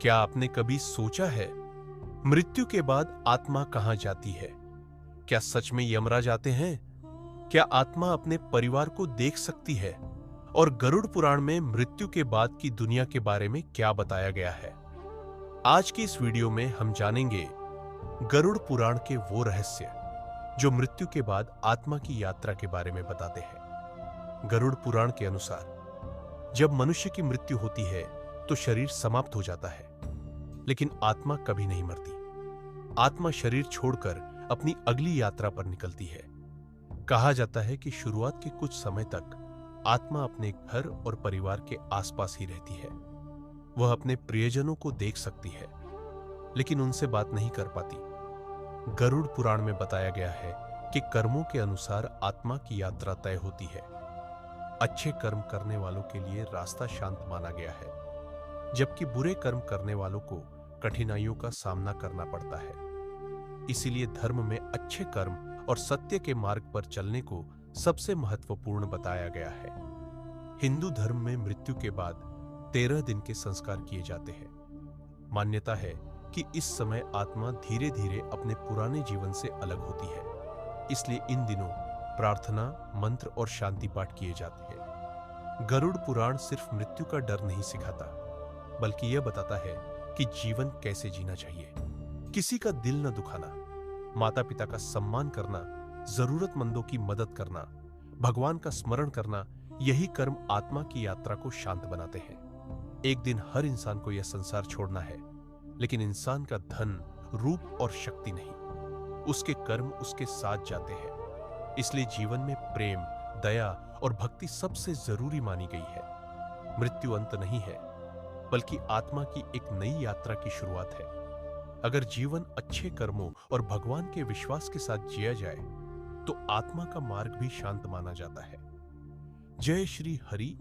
क्या आपने कभी सोचा है मृत्यु के बाद आत्मा कहां जाती है? क्या सच में यमराज आते हैं? क्या आत्मा अपने परिवार को देख सकती है? और गरुड़ पुराण में मृत्यु के बाद की दुनिया के बारे में क्या बताया गया है? आज की इस वीडियो में हम जानेंगे गरुड़ पुराण के वो रहस्य जो मृत्यु के बाद आत्मा की यात्रा के बारे में बताते हैं। गरुड़ पुराण के अनुसार जब मनुष्य की मृत्यु होती है तो शरीर समाप्त हो जाता है, लेकिन आत्मा कभी नहीं मरती। आत्मा शरीर छोड़कर अपनी अगली यात्रा पर निकलती है। कहा जाता है कि शुरुआत के कुछ समय तक आत्मा अपने घर और परिवार के आसपास ही रहती है। वह अपने प्रियजनों को देख सकती है, लेकिन उनसे बात नहीं कर पाती। गरुड़ पुराण में बताया गया है कि कर्मों के अनुसार आत्मा की यात्रा तय होती है। अच्छे कर्म करने वालों के लिए रास्ता शांत माना गया है, जबकि बुरे कर्म करने वालों को कठिनाइयों का सामना करना पड़ता है। इसीलिए धर्म में अच्छे कर्म और सत्य के मार्ग पर चलने को सबसे महत्वपूर्ण बताया गया है। हिंदू धर्म में मृत्यु के बाद 13 दिन के संस्कार किए जाते हैं। मान्यता है कि इस समय आत्मा धीरे धीरे अपने पुराने जीवन से अलग होती है। इसलिए इन दिनों प्रार्थना, मंत्र और शांति पाठ किए जाते हैं। गरुड़ पुराण सिर्फ मृत्यु का डर नहीं सिखाता, बल्कि यह बताता है कि जीवन कैसे जीना चाहिए। किसी का दिल न दुखाना, माता पिता का सम्मान करना, जरूरतमंदों की मदद करना, भगवान का स्मरण करना, यही कर्म आत्मा की यात्रा को शांत बनाते हैं। एक दिन हर इंसान को यह संसार छोड़ना है, लेकिन इंसान का धन, रूप और शक्ति नहीं, उसके कर्म उसके साथ जाते हैं। इसलिए जीवन में प्रेम, दया और भक्ति सबसे जरूरी मानी गई है। मृत्यु अंत नहीं है, बल्कि आत्मा की एक नई यात्रा की शुरुआत है। अगर जीवन अच्छे कर्मों और भगवान के विश्वास के साथ जिया जाए तो आत्मा का मार्ग भी शांत माना जाता है। जय श्री हरि